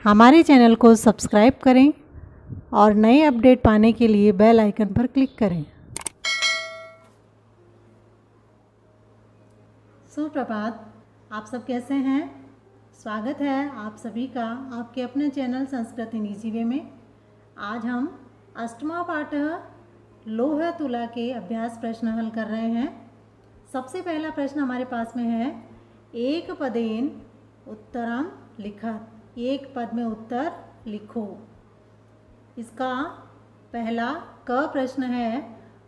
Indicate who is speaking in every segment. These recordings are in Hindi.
Speaker 1: हमारे चैनल को सब्सक्राइब करें और नए अपडेट पाने के लिए बेल आइकन पर क्लिक करें। सुप्रभात, आप सब कैसे हैं? स्वागत है आप सभी का आपके अपने channel Sanskrit in easy way में। आज हम अष्टमा पाठ लोह तुला के अभ्यास प्रश्न हल कर रहे हैं। सबसे पहला प्रश्न हमारे पास में है, एक पदेन उत्तरम लिखत। एक पद में उत्तर लिखो। इसका पहला क प्रश्न है,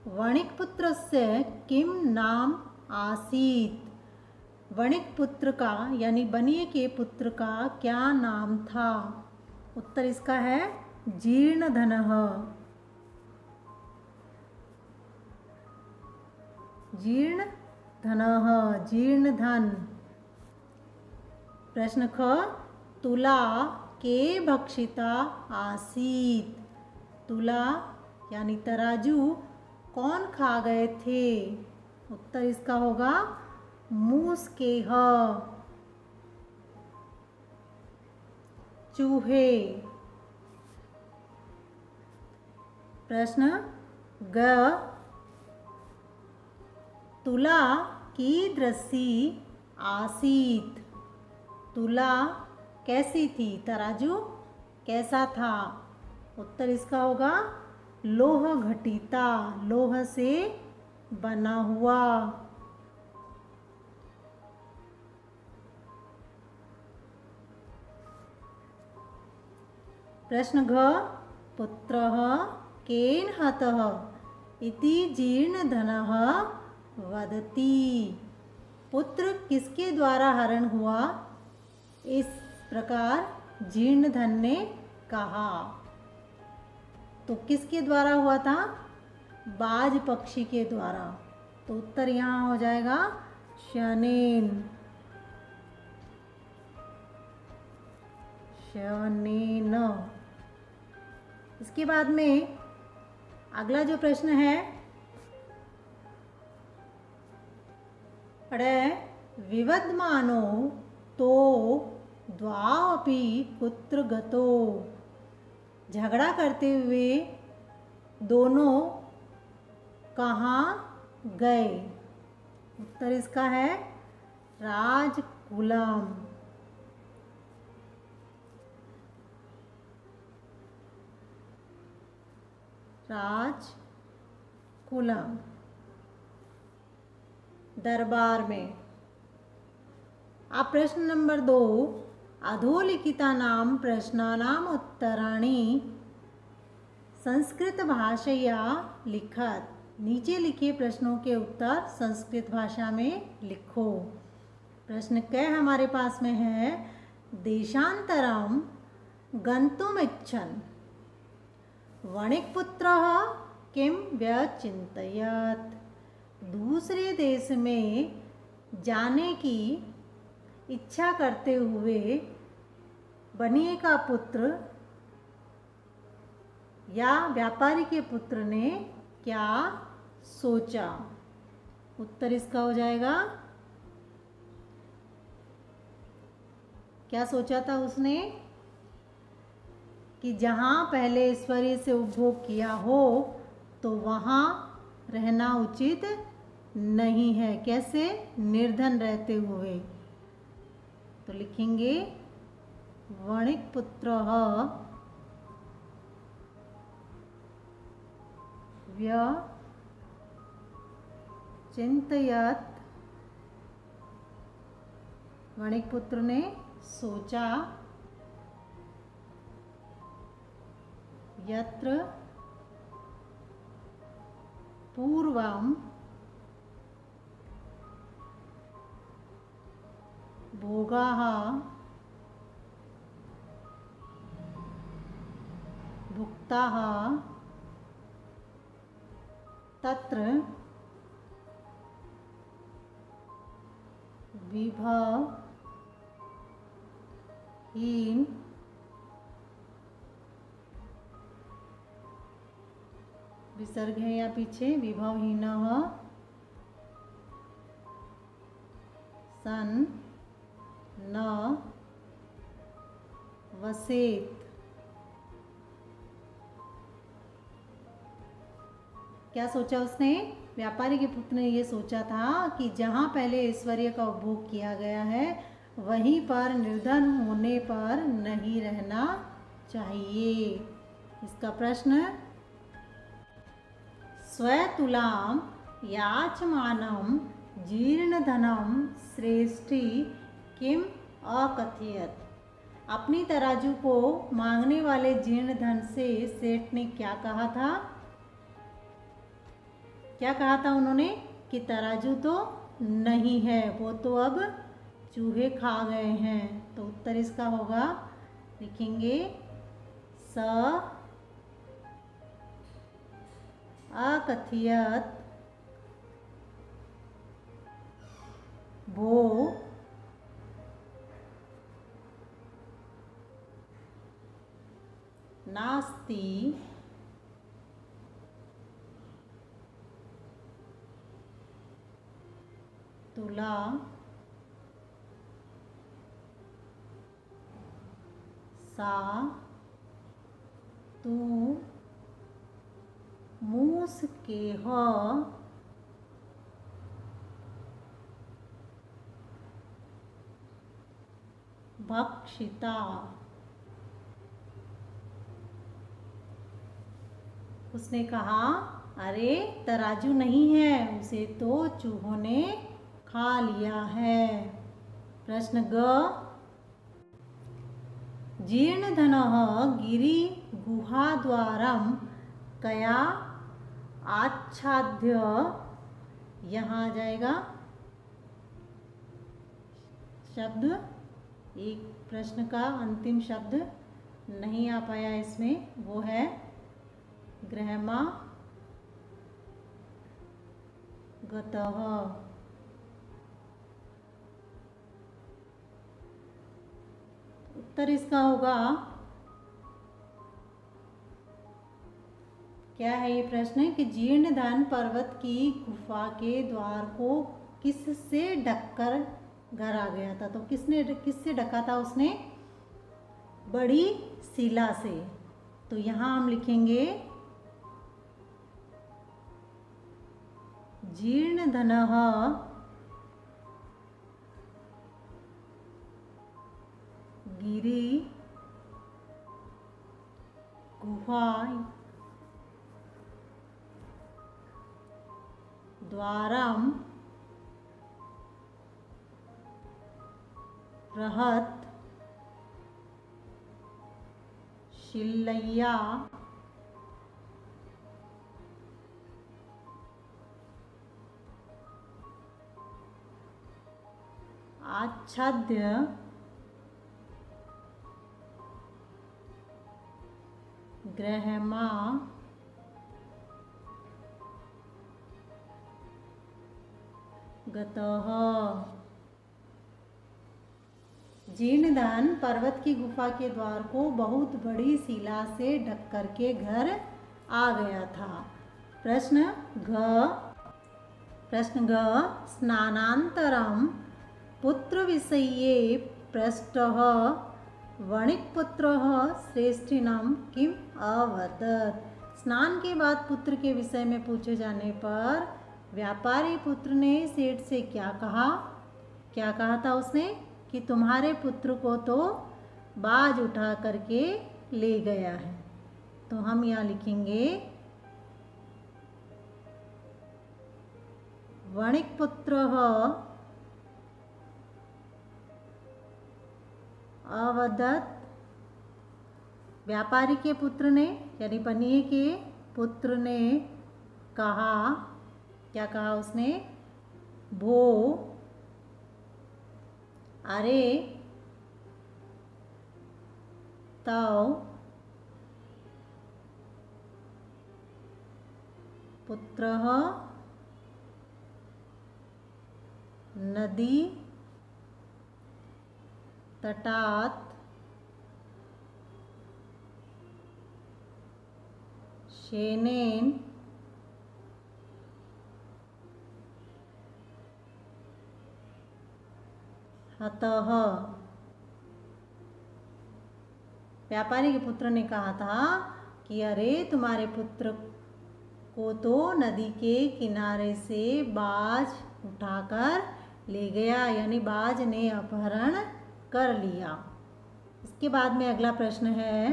Speaker 1: वणिकपुत्रस्य किम नाम आसीत्। वणिकपुत्र का यानी बनिए के पुत्र का क्या नाम था? उत्तर इसका है जीर्णधनः। जीर्णधनः, जीर्णधन। प्रश्न ख, तुला के भक्षिता आसीत्। तुला यानी तराजू कौन खा गए थे? उत्तर इसका होगा मूस के ह, चूहे। प्रश्न ग, तुला कीदृशी आसीत्। तुला कैसी थी, तराजू कैसा था? उत्तर इसका होगा लोह घटिता, लोह से बना हुआ। प्रश्न घ, पुत्रः केन हतः इति जीर्णधनः वदति। पुत्र किसके द्वारा हरण हुआ, इस प्रकार जीर्णधन ने कहा। तो किसके द्वारा हुआ था? बाज पक्षी के द्वारा। तो उत्तर यहाँ हो जाएगा शनेन। शनेन। इसके बाद में अगला जो प्रश्न है, पढ़े, विवदमानो तो द्वावपि कुत्र गतो। झगड़ा करते हुए दोनों कहाँ गए? उत्तर इसका है राजकुलम। राजकुलम, दरबार में। अब प्रश्न नंबर 2, अधोलिखितानां प्रश्नानाम् उत्तराणि संस्कृत भाषया लिखत। नीचे लिखे प्रश्नों के उत्तर संस्कृत भाषा में लिखो। प्रश्न क हमारे पास में है, देशांतरम गंतुमिच्छन् वणिकपुत्रः किम व्यचिन्तयत्। दूसरे देश में जाने की इच्छा करते हुए बनिए का पुत्र या व्यापारी के पुत्र ने क्या सोचा? उत्तर इसका हो जाएगा, क्या सोचा था उसने? कि जहाँ पहले ईश्वरीय से उपभोग किया हो तो वहाँ रहना उचित नहीं है। कैसे? निर्धन रहते हुए। तो लिखेंगे वणिकपुत्रः व्यचिन्तयत्। वणिकपुत्र ने सोचा, यत्र पूर्वं भोगाः भुक्ताः तत्र विभवहीन विसर्ग है या पीछे, विभवहीनः सन न वसेत। क्या सोचा उसने? व्यापारी के पुत्र ने ये सोचा था कि जहाँ पहले ऐश्वर्य का उपभोग किया गया है वहीं पर निर्धन होने पर नहीं रहना चाहिए। इसका प्रश्न, स्वतुलाम याचमानम जीर्णधनम श्रेष्ठी किम अकथयत। अपनी तराजू को मांगने वाले जीर्ण धन से सेठ ने क्या कहा था? क्या कहा था उन्होंने? कि तराजू तो नहीं है, वो तो अब चूहे खा गए हैं। तो उत्तर इसका होगा, लिखेंगे स अकथयत भो नास्ति तुला सा तू मूस के ह भक्षिता। उसने कहा, अरे तराजू नहीं है, उसे तो चूहों ने खा लिया है। प्रश्न ग, जीर्णधनः गिरि गुहाद्वारम कया आच्छाद्य। यहाँ आ जाएगा शब्द, एक प्रश्न का अंतिम शब्द नहीं आ पाया इसमें, वो है ग्रहमा गतः। उत्तर इसका होगा, क्या है ये प्रश्न, कि जीर्णधन पर्वत की गुफा के द्वार को किससे ढककर घर आ गया था। तो किससे ढका था उसने? बड़ी शिला से। तो यहाँ हम लिखेंगे जीर्णधनः गिरि गुहा द्वारम रहत शिलैया आच्छाद्य ग्रहमा गतः। जीर्णधन पर्वत की गुफा के द्वार को बहुत बड़ी शिला से ढक करके घर आ गया था। प्रश्न ग, स्नानांतरम पुत्र विषये पृष्टः वणिक्पुत्रः श्रेष्ठिनं किम अवदत्। स्नान के बाद पुत्र के विषय में पूछे जाने पर व्यापारी पुत्र ने सेठ से क्या कहा? क्या कहा था उसने? कि तुम्हारे पुत्र को तो बाज उठा करके ले गया है। तो हम यहाँ लिखेंगे वणिक्पुत्रः अवदत्। व्यापारी के पुत्र ने यानी पनिये के पुत्र ने कहा, क्या कहा उसने? भो, अरे तव पुत्रः नदी तटात् शेनेन हतः। व्यापारी के पुत्र ने कहा था कि अरे तुम्हारे पुत्र को तो नदी के किनारे से बाज उठाकर ले गया, यानी बाज ने अपहरण कर लिया। इसके बाद में अगला प्रश्न है,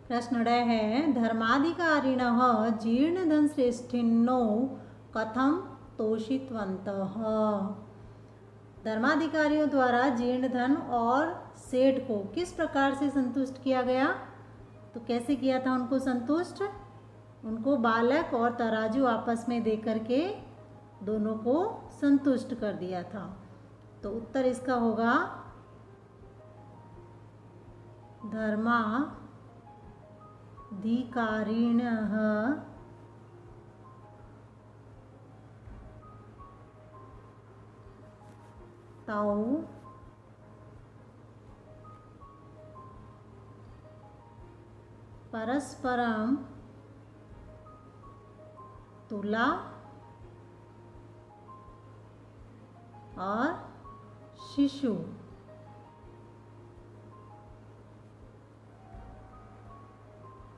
Speaker 1: प्रश्न ड है, धर्माधिकारिणः जीर्णधन श्रेष्ठिनो कथम तोषितवन्तः। धर्माधिकारियों द्वारा जीर्णधन और सेठ को किस प्रकार से संतुष्ट किया गया? तो कैसे किया था उनको संतुष्ट? उनको बालक और तराजू आपस में दे करके दोनों को संतुष्ट कर दिया था। तो उत्तर इसका होगा धर्माधिकारिणः तौ परस्परम तुला और शिशु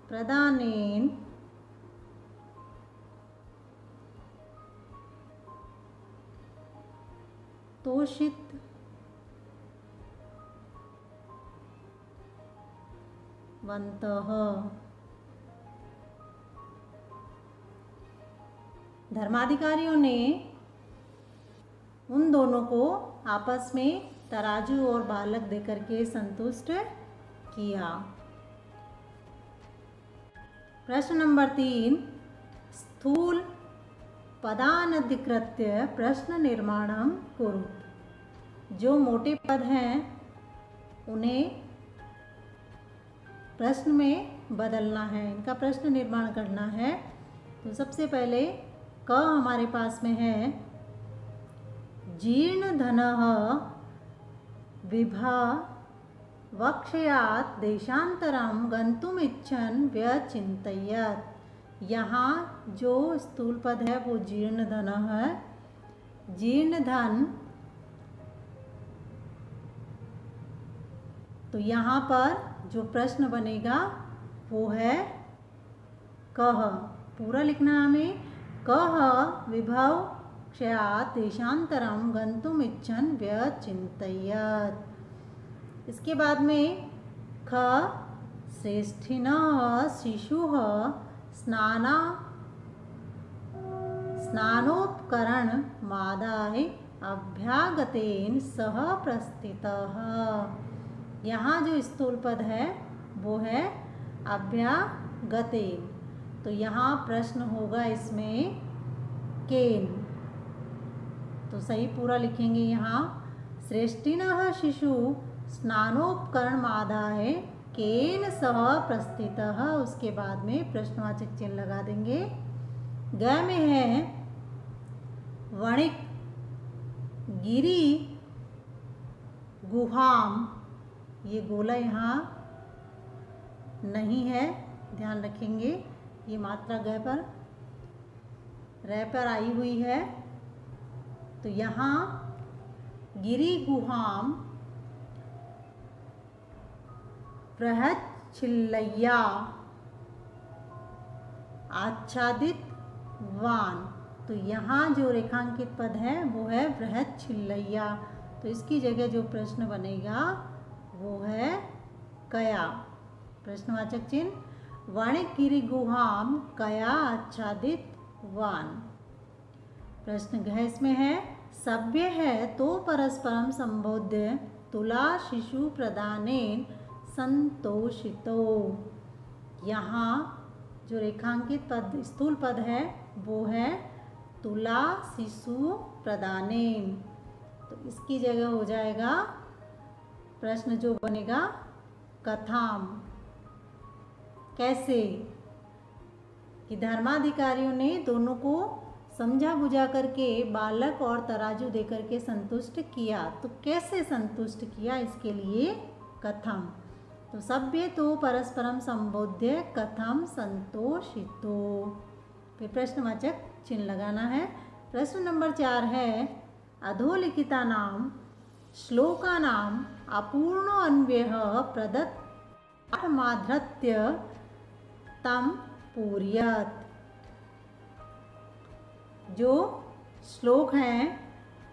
Speaker 1: प्रदानेन तोषितवन्तः। धर्माधिकारियों ने उन दोनों को आपस में तराजू और बालक देकर के संतुष्ट किया। प्रश्न नंबर 3, स्थूल पदानधिकृत्य प्रश्न निर्माणं कुरु। जो मोटे पद हैं उन्हें प्रश्न में बदलना है, इनका प्रश्न निर्माण करना है। तो सबसे पहले क हमारे पास में है, जीर्णधनः विभवक्षयात् देशान्तरं गन्तुमिच्छन् व्यचिन्तयत्। यहाँ जो स्थूल पद है वो जीर्णधन है। जीर्णधन, तो यहाँ पर जो प्रश्न बनेगा वो है कह। पूरा लिखना हमें, कह विभवक्षयात् देशान्तरं गन्तुमिच्छन् व्यचिन्तयत्। इसके बाद में ख श्रेष्ठिनः शिशुः स्नानोपकरणमादाय अभ्यागतेन सह प्रस्थितः। यहाँ जो स्थूल पद है वो है अभ्यागतेन। तो यहाँ प्रश्न होगा इसमें केन। तो सही पूरा लिखेंगे यहाँ, श्रेष्ठिनः शिशु स्नानोपकरणमादाय केन सह प्रस्थितः। उसके बाद में प्रश्नवाचक चिन्ह लगा देंगे। ग में है वणिक गिरी गुहाम, ये गोला यहाँ नहीं है, ध्यान रखेंगे। ये मात्रा ग पर रे पर आई हुई है। तो यहाँ गिरी गुहाम बृहच्छिल्लया आच्छादित वान। तो यहाँ जो रेखांकित पद है वो है बृहच्छिल्लया। तो इसकी जगह जो प्रश्न बनेगा वो है कया। प्रश्नवाचक चिन्ह, वणिकगिरि गुहाम कया आच्छादित वान। प्रश्न घ इसमें है, सभ्य है तो परस्परम संबोध्य तुला शिशु प्रदानेन संतोषितो। यहाँ जो रेखांकित पद स्थूल पद है वो है तुला शिशु प्रदानेन। तो इसकी जगह हो जाएगा प्रश्न जो बनेगा कथाम। कैसे? कि धर्माधिकारियों ने दोनों को समझा बुझा करके बालक और तराजू देकर के संतुष्ट किया। तो कैसे संतुष्ट किया, इसके लिए कथम। तो सभ्य तो परस्परम संबोध्य कथम संतोषितो। फिर प्रश्नवाचक चिन्ह लगाना है। प्रश्न नंबर 4 है, अधोलिखितानां श्लोकानां अपूर्ण अन्वयः प्रदत्त माधृत्य तम पूर्यत। जो श्लोक हैं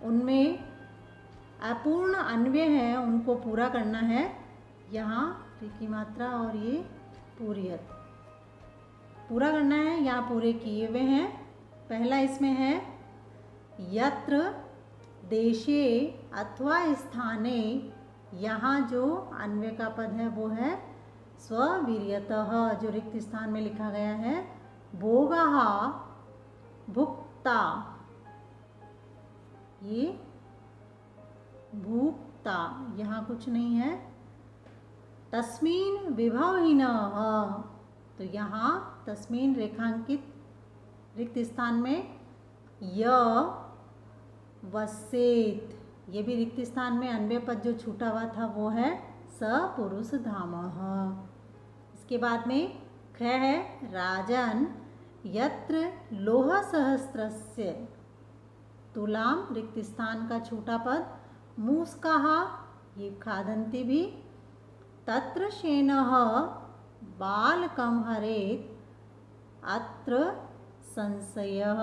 Speaker 1: उनमें अपूर्ण अन्वय है, उनको पूरा करना है। यहाँ री की मात्रा और ये पूर्यत पूरा करना है, यहाँ पूरे किए हुए हैं। पहला इसमें है यत्र देशे अथवा स्थाने, यहाँ जो अन्वय का पद है वो है स्ववीर्यतः, जो रिक्त स्थान में लिखा गया है। भोगः भुक्ता, ये भुक्ता, यहाँ कुछ नहीं है। तस्मीन विभवहीनः, तो यहाँ तस्मीन रेखांकित रिक्त स्थान में य वसेत, ये भी रिक्त स्थान में अन्वय पद जो छूटा हुआ था वो है सपुरुष धामः। इसके बाद में ख है राजन यत्र लोह सहस्त्रस्य, तुलाम रिक्त स्थान का छूटा पद। मूस्काः, ये खादन्ति भी। तत्र शेनः बालकं हरेत् अत्र संशयः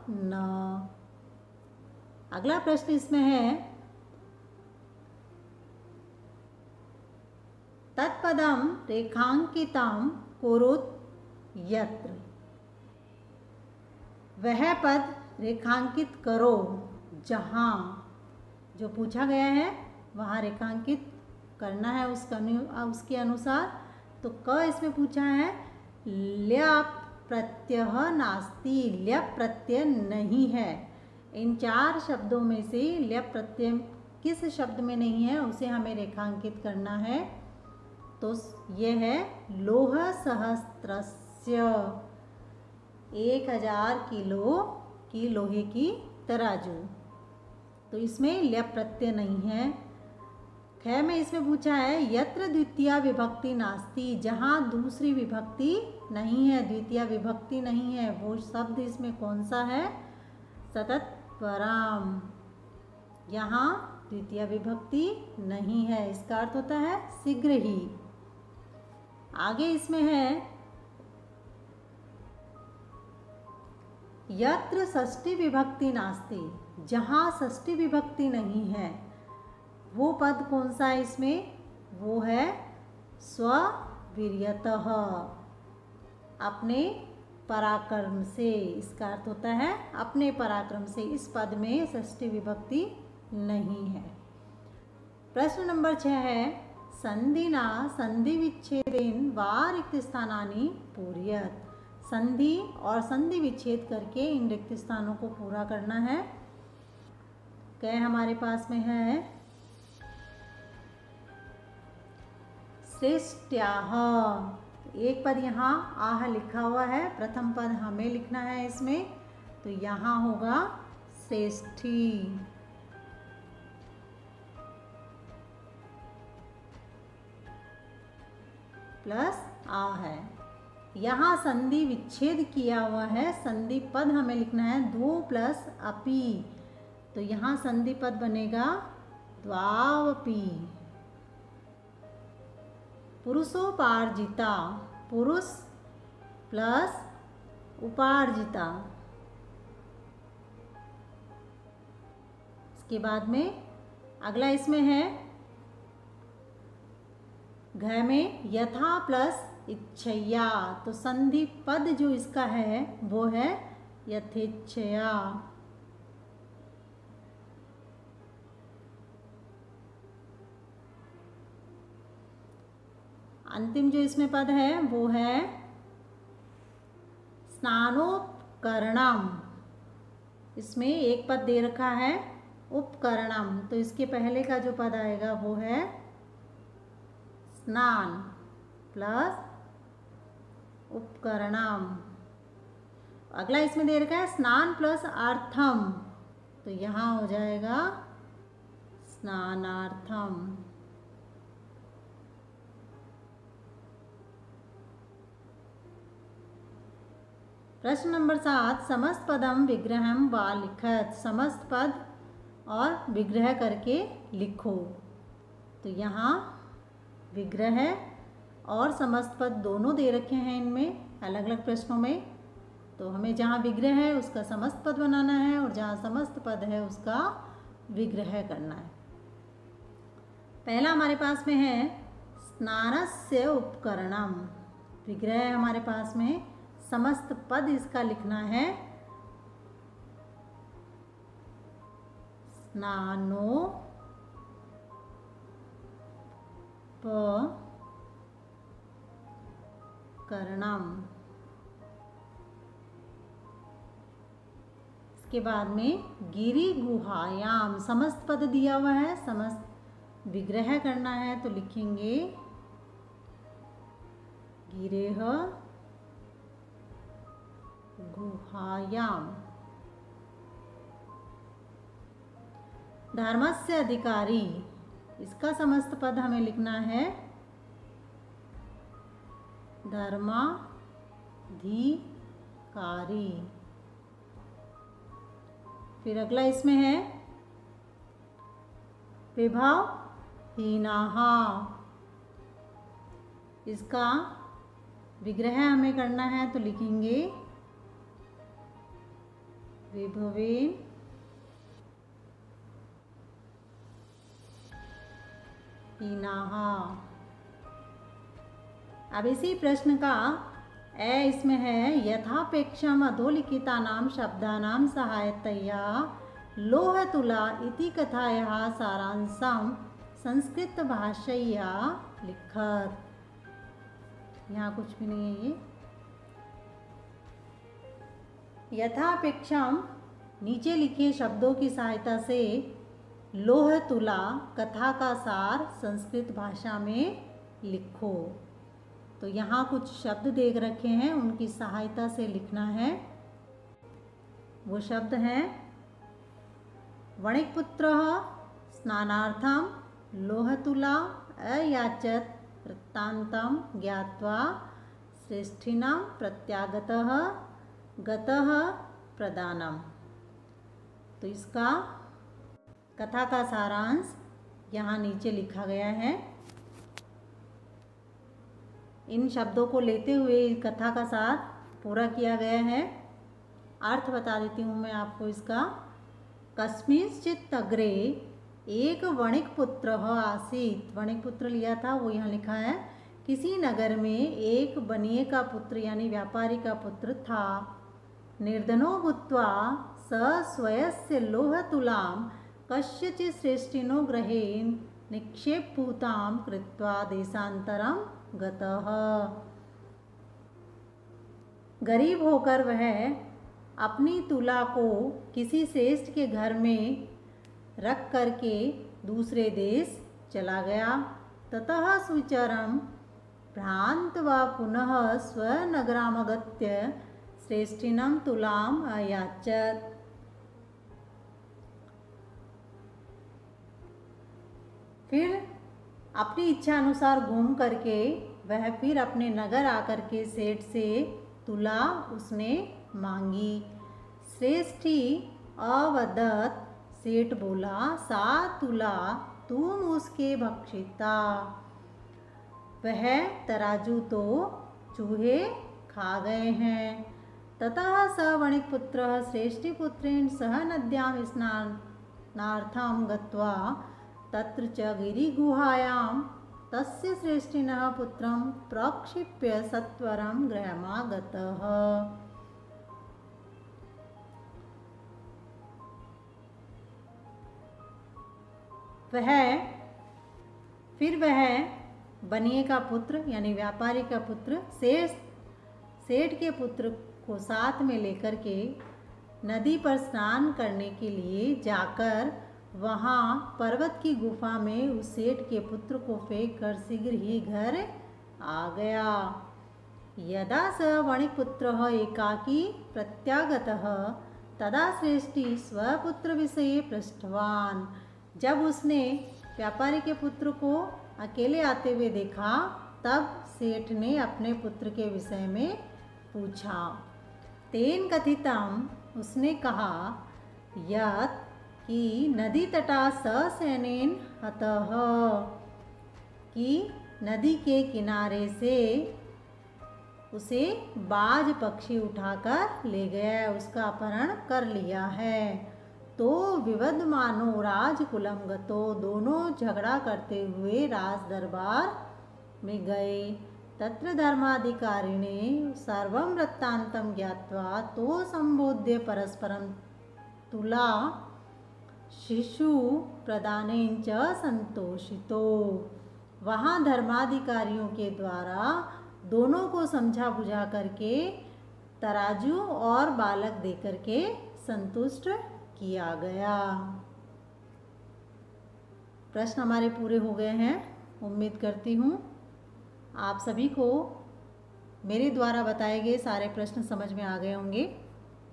Speaker 1: न। अगला प्रश्न इसमें है तत्पदम रेखांकितम कुरुत यत्र, वह पद रेखांकित करो जहाँ, जो पूछा गया है वहाँ रेखांकित करना है उसके अनुसार। तो क इसमें पूछा है ल्यप प्रत्यय नास्ति, ल्यप प्रत्यय नहीं है। इन चार शब्दों में से ल्यप प्रत्यय किस शब्द में नहीं है उसे हमें रेखांकित करना है। तो यह है लोह सहस्त्रस्य, 1000 किलो की लोहे की तराजू। तो इसमें ल्यप प्रत्यय नहीं है। ख में इसमें पूछा है यत्र द्वितीया विभक्ति नास्ति, जहाँ दूसरी विभक्ति नहीं है, द्वितीय विभक्ति नहीं है। वो शब्द इसमें कौन सा है? सतत पराम, यहाँ द्वितीय विभक्ति नहीं है। इसका अर्थ होता है शीघ्र ही। आगे इसमें है यत्र षष्ठी विभक्ति नास्ति, जहाँ षष्ठी विभक्ति नहीं है। वो पद कौन सा है इसमें? वो है स्ववीर्यतः, अपने पराक्रम से। इसका अर्थ होता है अपने पराक्रम से। इस पद में षष्ठी विभक्ति नहीं है। प्रश्न नंबर 6 है संधिना संधि विच्छेदेन वा रिक्त स्थानानि पूर्यत। संधि और संधि विच्छेद करके इन रिक्त स्थानों को पूरा करना है। क्या हमारे पास में है श्रेष्ठ्याः, एक पद यहाँ आह लिखा हुआ है, प्रथम पद हमें लिखना है इसमें। तो यहाँ होगा श्रेष्ठी। प्लस आ है। यहाँ संधि विच्छेद किया हुआ है, संधि पद हमें लिखना है 2 प्लस अपि। तो यहाँ संधि पद बनेगा द्वावपि। पुरुषोपार्जिता, पुरुष प्लस उपार्जिता। इसके बाद में अगला इसमें है घ में यथा प्लस इच्छया। तो संधि पद जो इसका है वो है यथेच्छया। अंतिम जो इसमें पद है वो है स्नानोपकरणम। इसमें एक पद दे रखा है उपकरणम, तो इसके पहले का जो पद आएगा वो है स्नान प्लस उपकरणम। अगला इसमें दे रखा है स्नान प्लस अर्थम, तो यहाँ हो जाएगा स्नानार्थम। प्रश्न नंबर 7 समस्त पदम विग्रहम वा लिखत। समस्त पद और विग्रह करके लिखो। तो तो यहाँ विग्रह और समस्त पद दोनों दे रखे हैं इनमें अलग अलग प्रश्नों में। तो हमें जहाँ विग्रह है उसका समस्त पद बनाना है और जहाँ समस्त पद है उसका विग्रह करना है। पहला हमारे पास में है स्नानस्य उपकरणम। विग्रह हमारे पास में, समस्त पद इसका लिखना है स्नानो करणम। इसके बाद में गिरि गुहायाम, समस्त पद दिया हुआ है, समस्त विग्रह करना है तो लिखेंगे गिरेह गुहायाम। धर्मस्य अधिकारी, इसका समस्त पद हमें लिखना है धर्माधिकारी। फिर अगला इसमें है विभवहीनाः, इसका विग्रह हमें करना है तो लिखेंगे विभवेन हीनाः। अब इसी प्रश्न का इसमें है यथापेक्षम अधोलिखितानां शब्दानां सहायतया लोहतुला इति कथायाः सारांशं संस्कृत भाषया लिखत। यहाँ कुछ भी नहीं है। ये यथापेक्षम, नीचे लिखे शब्दों की सहायता से लोहतुला कथा का सार संस्कृत भाषा में लिखो। तो यहाँ कुछ शब्द देख रखे हैं, उनकी सहायता से लिखना है। वो शब्द हैं वणिकपुत्रः स्नानार्थं लोहतुला अयाचत वृत्तान्तं ज्ञात्वा श्रेष्ठिनां प्रत्यागतः गतः प्रदानम। तो इसका कथा का सारांश यहाँ नीचे लिखा गया है। इन शब्दों को लेते हुए कथा का सार पूरा किया गया है। अर्थ बता देती हूँ मैं आपको इसका। कस्मिंश्चित् अग्रे एक वणिक पुत्र आसीत, वणिक पुत्र लिया था वो यहाँ लिखा है। किसी नगर में एक बनिए का पुत्र यानी व्यापारी का पुत्र था। निर्धनो भूत्वा स स्वयस्य लोहतुलां कस्यचित् श्रेष्ठिनो गृहेण निक्षेपभूतां कृत्वा देशान्तरं गतः। गरीब होकर वह अपनी तुला को किसी श्रेष्ठ के घर में रख करके दूसरे देश चला गया। ततः सुचरं भ्रान्त्वा पुनः स्वनगरामगत्य श्रेष्ठिनं तुलाम् अयाचत। फिर अपनी इच्छा अनुसार घूम करके वह फिर अपने नगर आकर के सेठ से तुला उसने मांगी। श्रेष्ठी अवदत, सेठ बोला सा तुला तुम उसके भक्षिता, वह तराजू तो चूहे खा गए हैं। ततः स वणिकपुत्रः श्रेष्ठीपुत्रेण सह नद्यां स्नानार्थं गत्वा तत्र च गिरिगुहायां तस्य श्रेष्ठिनः पुत्रं प्रक्षिप्य सत्वरं गृहमागतः। वह बनिए का पुत्र यानी व्यापारी का पुत्र सेठ के पुत्र को साथ में लेकर के नदी पर स्नान करने के लिए जाकर वहाँ पर्वत की गुफा में उस सेठ के पुत्र को फेंक कर शीघ्र ही घर आ गया। यदा स वणिकपुत्रः एकाकी प्रत्यागतः तदा श्रेष्ठी स्वपुत्र विषये पृष्टवान। जब उसने व्यापारी के पुत्र को अकेले आते हुए देखा तब सेठ ने अपने पुत्र के विषय में पूछा। तेन कथितम, उसने कहा यत् कि नदी तटा ससैन्येन हतः, कि नदी के किनारे से उसे बाज पक्षी उठाकर ले गया है, उसका अपहरण कर लिया है। तो विवदमानो राजकुलम गतो, दोनों झगड़ा करते हुए राज दरबार में गए। तत्र धर्माधिकारिणे सर्वं वृत्तान्तं ज्ञात्वा तो संबोध्य परस्परं तुला शिशु प्रदानेन च संतोषितो। वहाँ धर्माधिकारियों के द्वारा दोनों को समझा बुझा करके तराजू और बालक दे करके संतुष्ट किया गया। प्रश्न हमारे पूरे हो गए हैं। उम्मीद करती हूँ आप सभी को मेरे द्वारा बताए गए सारे प्रश्न समझ में आ गए होंगे।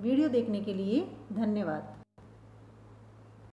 Speaker 1: वीडियो देखने के लिए धन्यवाद।